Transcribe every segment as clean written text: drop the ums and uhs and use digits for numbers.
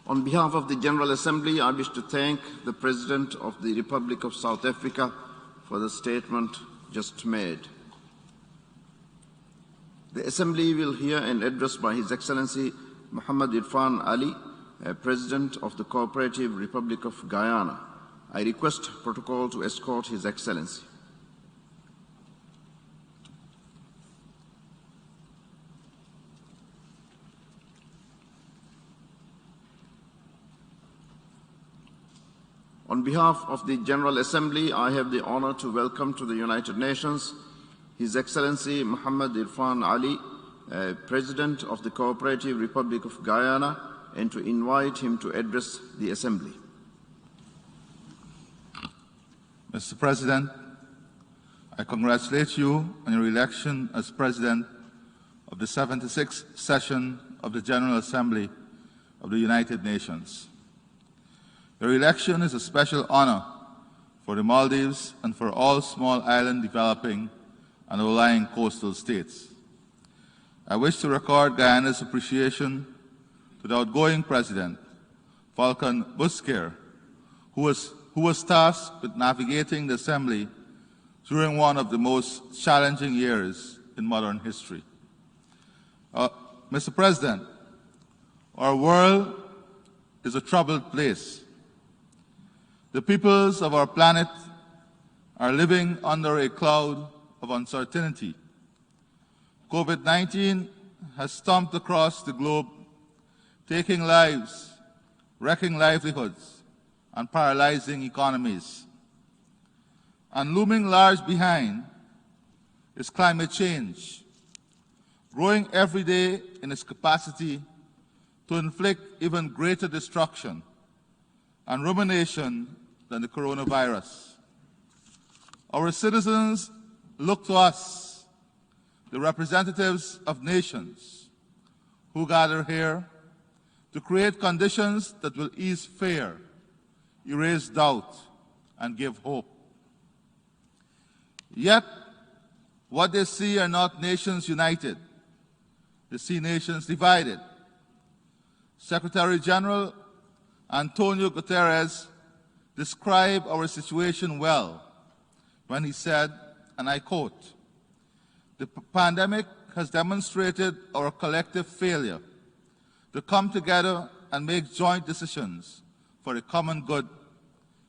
On behalf of the General Assembly, I wish to thank the President of the Republic of South Africa for the statement just made. The Assembly will hear an address by His Excellency Mohamed Irfaan Ali, President of the Co-operative Republic of Guyana. I request protocol to escort His Excellency. On behalf of the General Assembly, I have the honor to welcome to the United Nations His Excellency Mohamed Irfaan Ali, President of the Co-operative Republic of Guyana, and to invite him to address the Assembly. Mr. President, I congratulate you on your election as President of the 76th session of the General Assembly of the United Nations. Your election is a special honor for the Maldives and for all small island developing and outlying coastal states. I wish to record Guyana's appreciation to the outgoing President, Falcon Busquer, who was tasked with navigating the Assembly during one of the most challenging years in modern history. Mr. President, our world is a troubled place. The peoples of our planet are living under a cloud of uncertainty. COVID-19 has stomped across the globe, taking lives, wrecking livelihoods, and paralyzing economies. And looming large behind is climate change, growing every day in its capacity to inflict even greater destruction and rumination than the coronavirus. Our citizens look to us, the representatives of nations who gather here, to create conditions that will ease fear, erase doubt, and give hope. Yet, what they see are not nations united. They see nations divided. Secretary General Antonio Guterres described our situation well when he said, and I quote, "The pandemic has demonstrated our collective failure to come together and make joint decisions for the common good,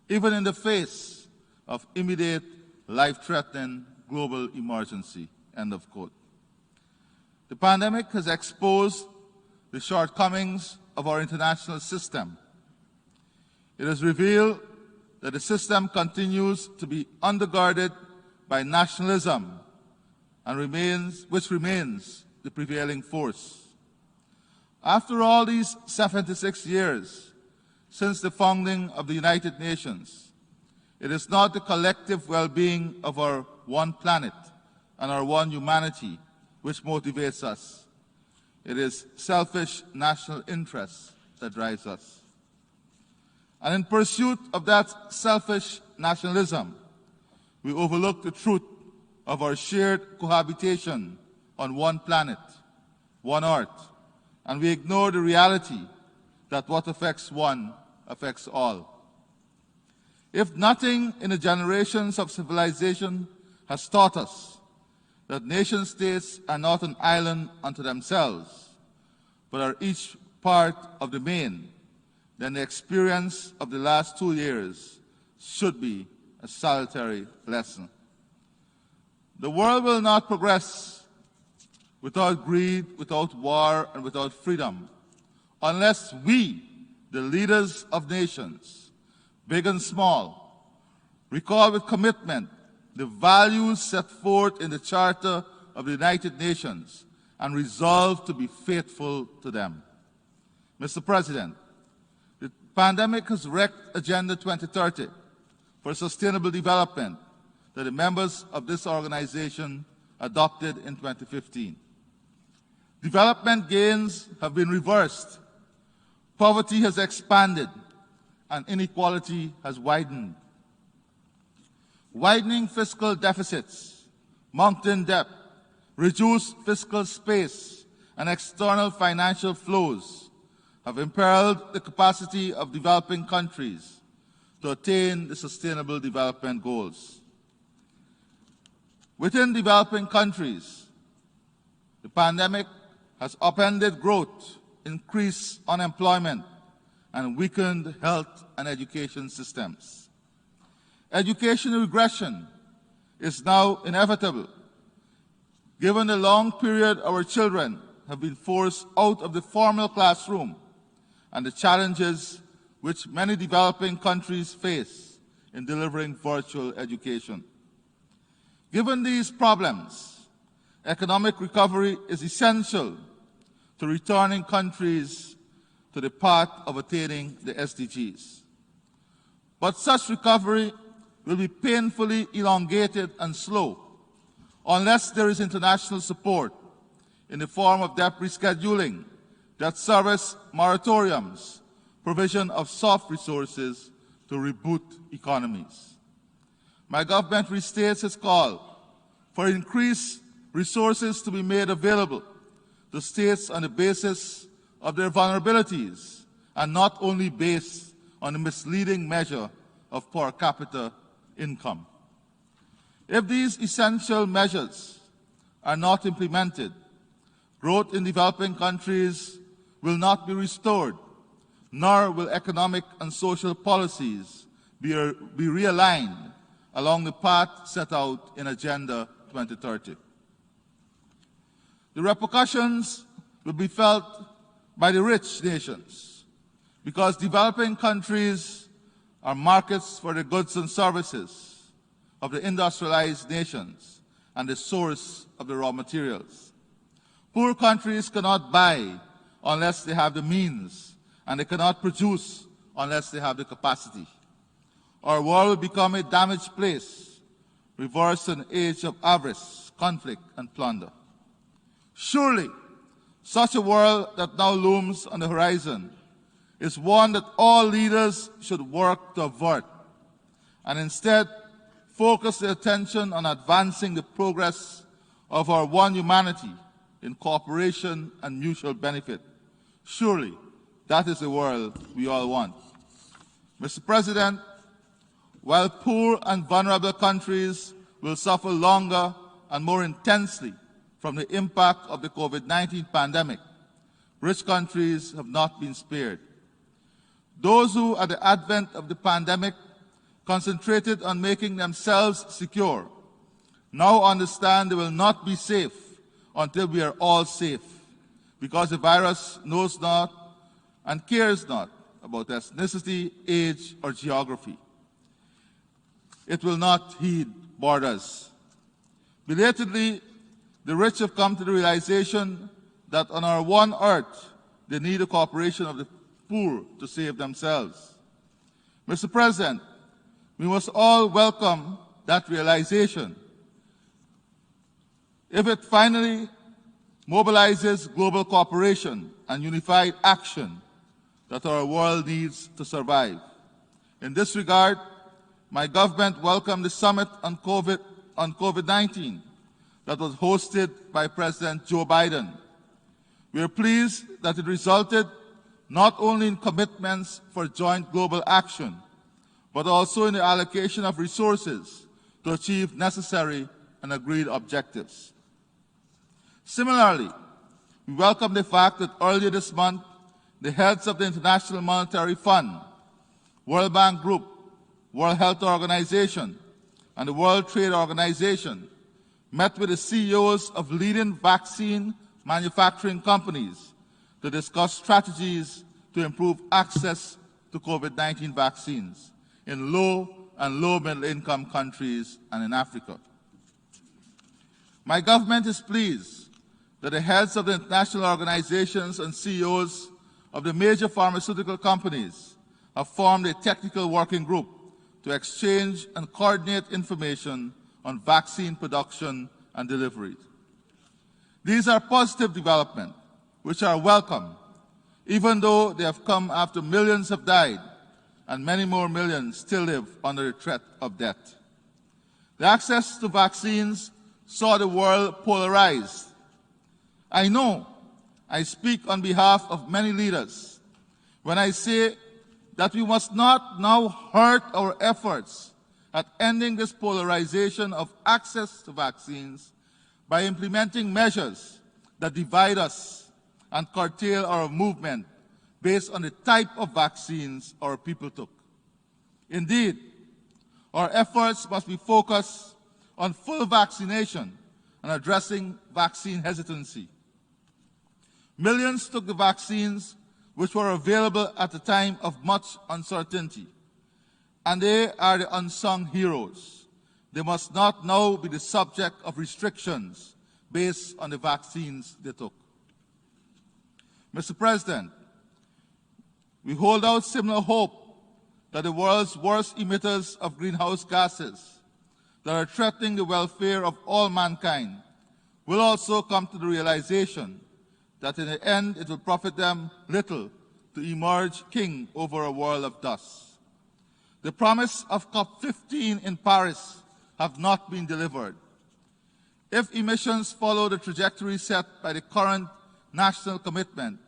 even in the face of immediate, life-threatening global emergency," end of quote. The pandemic has exposed the shortcomings of our international system. It has revealed that the system continues to be undergirded by nationalism and which remains the prevailing force. After all these 76 years since the founding of the United Nations, it is not the collective well-being of our one planet and our one humanity which motivates us. It is selfish national interest that drives us. And in pursuit of that selfish nationalism, we overlook the truth of our shared cohabitation on one planet, one earth, and we ignore the reality that what affects one affects all. If nothing in the generations of civilization has taught us that nation-states are not an island unto themselves, but are each part of the main, then the experience of the last 2 years should be a salutary lesson. The world will not progress without greed, without war, and without freedom, unless we, the leaders of nations, big and small, recall with commitment the values set forth in the Charter of the United Nations and resolve to be faithful to them. Mr. President, the pandemic has wrecked Agenda 2030 for Sustainable Development that the members of this organization adopted in 2015. Development gains have been reversed, poverty has expanded, and inequality has widened. Widening fiscal deficits, mounting debt, reduced fiscal space, and external financial flows have imperiled the capacity of developing countries to attain the Sustainable Development Goals. Within developing countries, the pandemic has upended growth, increased unemployment, and weakened health and education systems. Education regression is now inevitable, given the long period our children have been forced out of the formal classroom and the challenges which many developing countries face in delivering virtual education. Given these problems, economic recovery is essential to returning countries to the path of attaining the SDGs. But such recovery will be painfully elongated and slow unless there is international support in the form of debt rescheduling, debt service moratoriums, provision of soft resources to reboot economies. My government restates its call for increased resources to be made available to states on the basis of their vulnerabilities and not only based on a misleading measure of per capita income. If these essential measures are not implemented, growth in developing countries will not be restored, nor will economic and social policies be realigned along the path set out in Agenda 2030. The repercussions will be felt by the rich nations because developing countries are markets for the goods and services of the industrialized nations and the source of the raw materials. Poor countries cannot buy unless they have the means, and they cannot produce unless they have the capacity. Our world will become a damaged place, reverse an age of avarice, conflict, and plunder. Surely, such a world that now looms on the horizon is one that all leaders should work to avert, and instead focus their attention on advancing the progress of our one humanity in cooperation and mutual benefit. Surely, that is the world we all want. Mr. President, while poor and vulnerable countries will suffer longer and more intensely from the impact of the COVID-19 pandemic, rich countries have not been spared. Those who, at the advent of the pandemic, concentrated on making themselves secure, now understand they will not be safe until we are all safe, because the virus knows not and cares not about ethnicity, age, or geography. It will not heed borders. Belatedly, the rich have come to the realization that on our one earth, they need the cooperation of the poor to save themselves. Mr. President, we must all welcome that realization. If it finally mobilizes global cooperation and unified action that our world needs to survive. In this regard, my government welcomed the summit on COVID-19 that was hosted by President Joe Biden. We are pleased that it resulted not only in commitments for joint global action, but also in the allocation of resources to achieve necessary and agreed objectives. Similarly, we welcome the fact that earlier this month, the heads of the International Monetary Fund, World Bank Group, World Health Organization, and the World Trade Organization met with the CEOs of leading vaccine manufacturing companies to discuss strategies to improve access to COVID-19 vaccines in low and low-middle-income countries and in Africa. My government is pleased that the heads of the international organizations and CEOs of the major pharmaceutical companies have formed a technical working group to exchange and coordinate information on vaccine production and delivery. These are positive developments which are welcome, even though they have come after millions have died and many more millions still live under the threat of death. The access to vaccines saw the world polarized. I know I speak on behalf of many leaders when I say that we must not now hurt our efforts at ending this polarization of access to vaccines by implementing measures that divide us and curtail our movement based on the type of vaccines our people took. Indeed, our efforts must be focused on full vaccination and addressing vaccine hesitancy. Millions took the vaccines which were available at a time of much uncertainty, and they are the unsung heroes. They must not now be the subject of restrictions based on the vaccines they took. Mr. President, we hold out similar hope that the world's worst emitters of greenhouse gases that are threatening the welfare of all mankind will also come to the realization that in the end it will profit them little to emerge king over a world of dust. The promise of COP15 in Paris have not been delivered. If emissions follow the trajectory set by the current national commitment,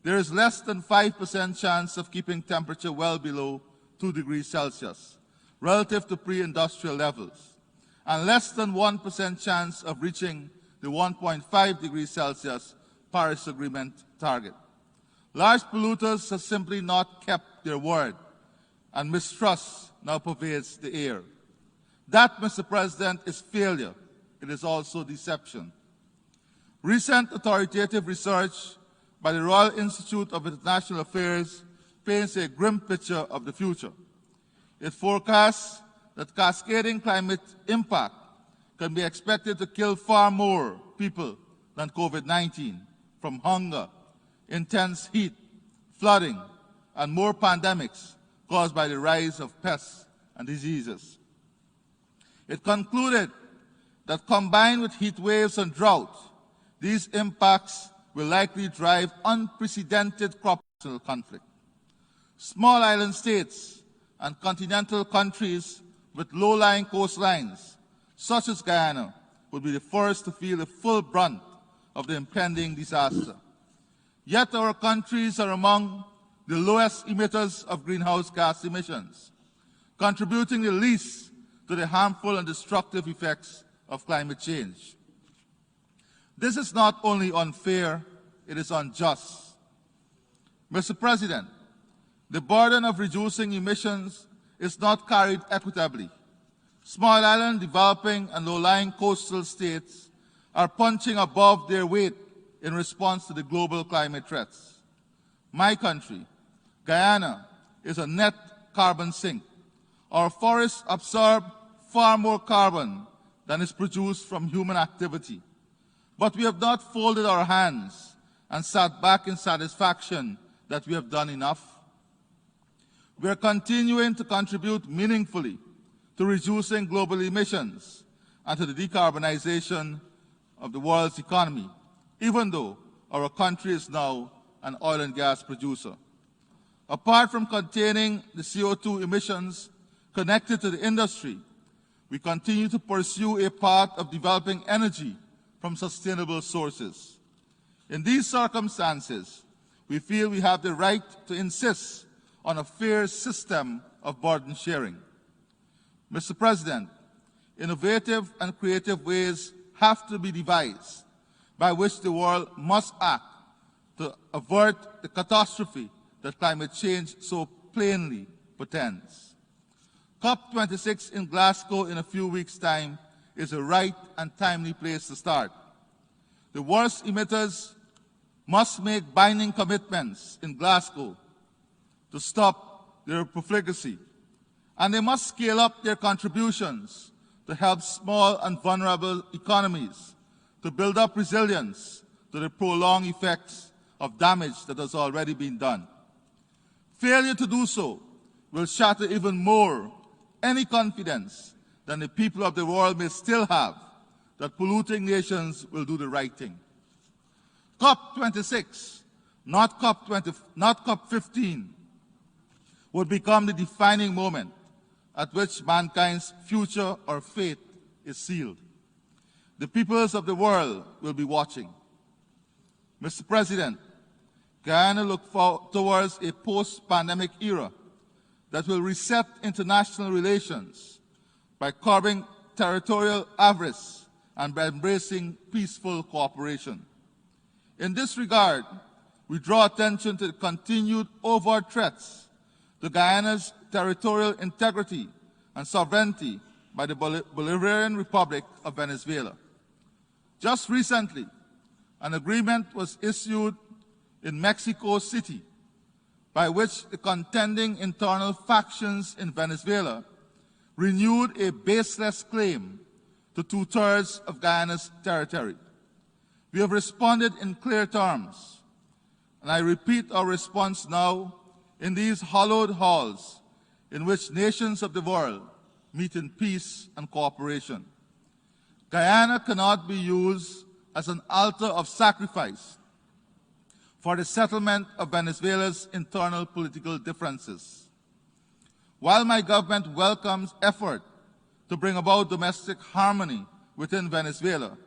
there is less than 5% chance of keeping temperature well below 2 degrees Celsius relative to pre-industrial levels, and less than 1% chance of reaching the 1.5 degrees Celsius Paris Agreement target. Large polluters have simply not kept their word, and mistrust now pervades the air. That, Mr. President, is failure. It is also deception. Recent authoritative research by the Royal Institute of International Affairs paints a grim picture of the future. It forecasts that cascading climate impact can be expected to kill far more people than COVID-19 from hunger, intense heat, flooding, and more pandemics caused by the rise of pests and diseases. It concluded that combined with heat waves and drought, these impacts will likely drive unprecedented crop-national conflict. Small island states and continental countries with low-lying coastlines, such as Guyana, would be the first to feel the full brunt of the impending disaster. Yet our countries are among the lowest emitters of greenhouse gas emissions, contributing the least to the harmful and destructive effects of climate change. This is not only unfair, it is unjust. Mr. President, the burden of reducing emissions is not carried equitably. Small island, developing, and low-lying coastal states are punching above their weight in response to the global climate threats. My country, Guyana, is a net carbon sink. Our forests absorb far more carbon than is produced from human activity. But we have not folded our hands and sat back in satisfaction that we have done enough. We are continuing to contribute meaningfully to reducing global emissions and to the decarbonization of the world's economy, even though our country is now an oil and gas producer. Apart from containing the CO2 emissions connected to the industry, we continue to pursue a path of developing energy from sustainable sources. In these circumstances, we feel we have the right to insist on a fair system of burden sharing. Mr. President, innovative and creative ways have to be devised by which the world must act to avert the catastrophe that climate change so plainly portends. COP26 in Glasgow in a few weeks' time is a right and timely place to start. The worst emitters must make binding commitments in Glasgow to stop their profligacy, and they must scale up their contributions to help small and vulnerable economies to build up resilience to the prolonged effects of damage that has already been done. Failure to do so will shatter even more any confidence that the people of the world may still have that polluting nations will do the right thing. COP26, not COP15, would become the defining moment at which mankind's future or fate is sealed. The peoples of the world will be watching. Mr. President, Guyana looks towards a post-pandemic era that will reset international relations by curbing territorial avarice and by embracing peaceful cooperation. In this regard, we draw attention to the continued overt threats to Guyana's territorial integrity and sovereignty by the Bolivarian Republic of Venezuela. Just recently, an agreement was issued in Mexico City by which the contending internal factions in Venezuela renewed a baseless claim to 2/3 of Guyana's territory. We have responded in clear terms, and I repeat our response now in these hallowed halls in which nations of the world meet in peace and cooperation. Guyana cannot be used as an altar of sacrifice for the settlement of Venezuela's internal political differences. While my government welcomes effort to bring about domestic harmony within Venezuela,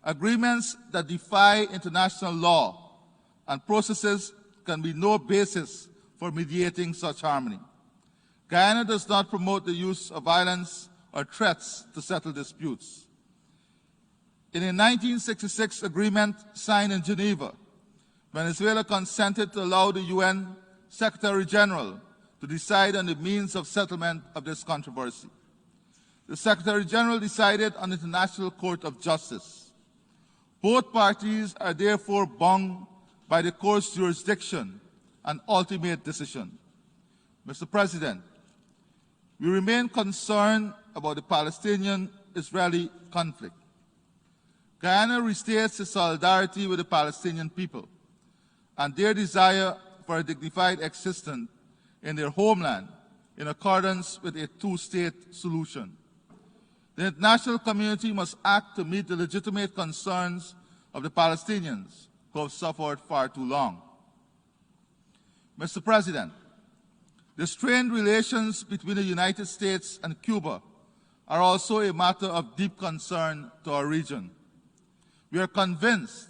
agreements that defy international law and processes can be no basis for mediating such harmony. Guyana does not promote the use of violence or threats to settle disputes. In a 1966 agreement signed in Geneva, Venezuela consented to allow the UN Secretary General to decide on the means of settlement of this controversy. The Secretary General decided on the International Court of Justice. Both parties are therefore bound by the court's jurisdiction and ultimate decision. Mr. President, we remain concerned about the Palestinian-Israeli conflict. Guyana restates its solidarity with the Palestinian people and their desire for a dignified existence in their homeland in accordance with a two-state solution. The international community must act to meet the legitimate concerns of the Palestinians who have suffered far too long. Mr. President, the strained relations between the United States and Cuba are also a matter of deep concern to our region. We are convinced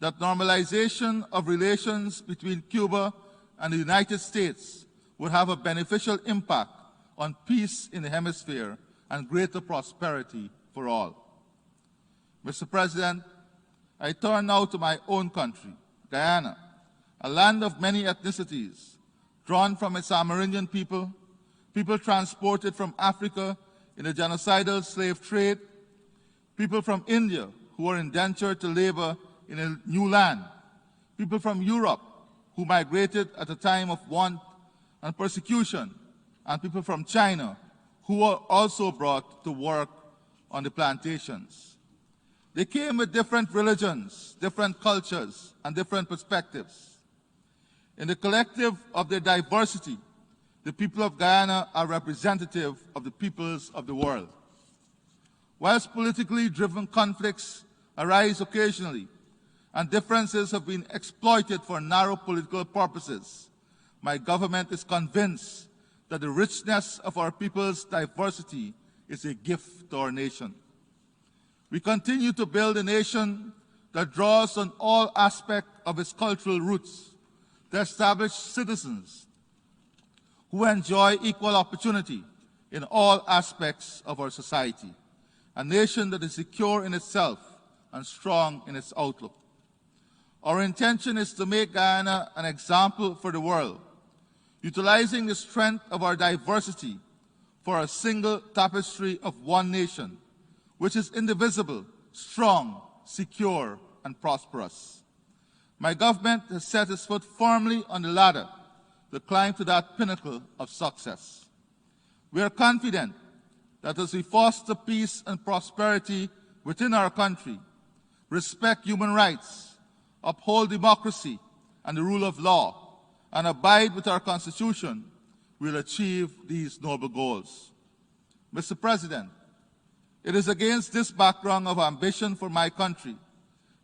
that normalization of relations between Cuba and the United States would have a beneficial impact on peace in the hemisphere and greater prosperity for all. Mr. President, I turn now to my own country, Guyana, a land of many ethnicities, drawn from its Amerindian people, people transported from Africa in the genocidal slave trade, people from India who were indentured to labor in a new land, people from Europe who migrated at a time of want and persecution, and people from China who were also brought to work on the plantations. They came with different religions, different cultures, and different perspectives. In the collective of their diversity, the people of Guyana are representative of the peoples of the world. Whilst politically driven conflicts arise occasionally, and differences have been exploited for narrow political purposes, my government is convinced that the richness of our people's diversity is a gift to our nation. We continue to build a nation that draws on all aspects of its cultural roots to establish citizens who enjoy equal opportunity in all aspects of our society, a nation that is secure in itself and strong in its outlook. Our intention is to make Guyana an example for the world, utilizing the strength of our diversity for a single tapestry of one nation, which is indivisible, strong, secure, and prosperous. My government has set its foot firmly on the ladder to climb to that pinnacle of success. We are confident that as we foster peace and prosperity within our country, respect human rights, uphold democracy and the rule of law, and abide with our Constitution, we will achieve these noble goals. Mr. President, it is against this background of ambition for my country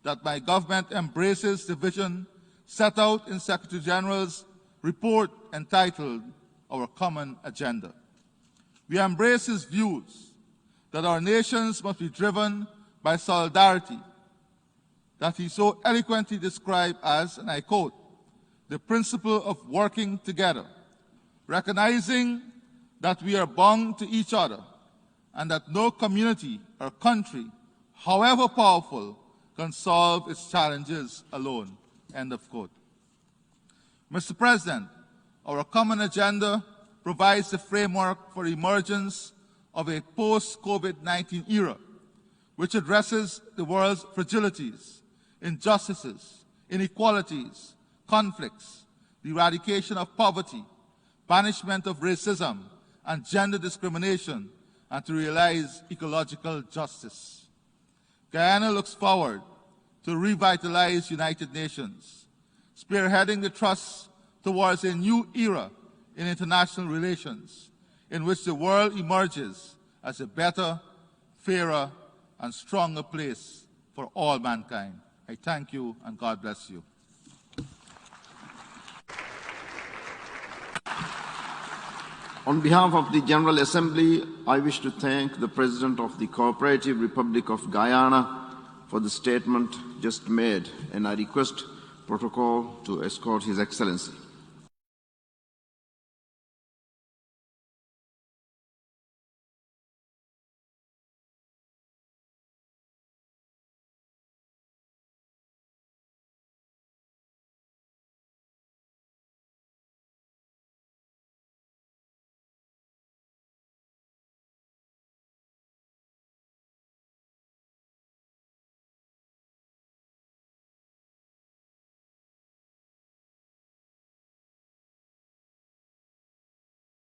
that my government embraces the vision set out in Secretary General's report entitled Our Common Agenda. We embrace his views that our nations must be driven by solidarity, that he so eloquently described as, and I quote, the principle of working together, recognizing that we are bound to each other and that no community or country, however powerful, can solve its challenges alone." End of quote. Mr. President, our common agenda provides the framework for the emergence of a post-COVID-19 era, which addresses the world's fragilities, injustices, inequalities, conflicts, the eradication of poverty, banishment of racism and gender discrimination, and to realize ecological justice. Guyana looks forward to revitalize United Nations, spearheading the thrust towards a new era in international relations, in which the world emerges as a better, fairer, and stronger place for all mankind. I thank you, and God bless you. On behalf of the General Assembly, I wish to thank the President of the Co-operative Republic of Guyana for the statement just made, and I request protocol to escort His Excellency.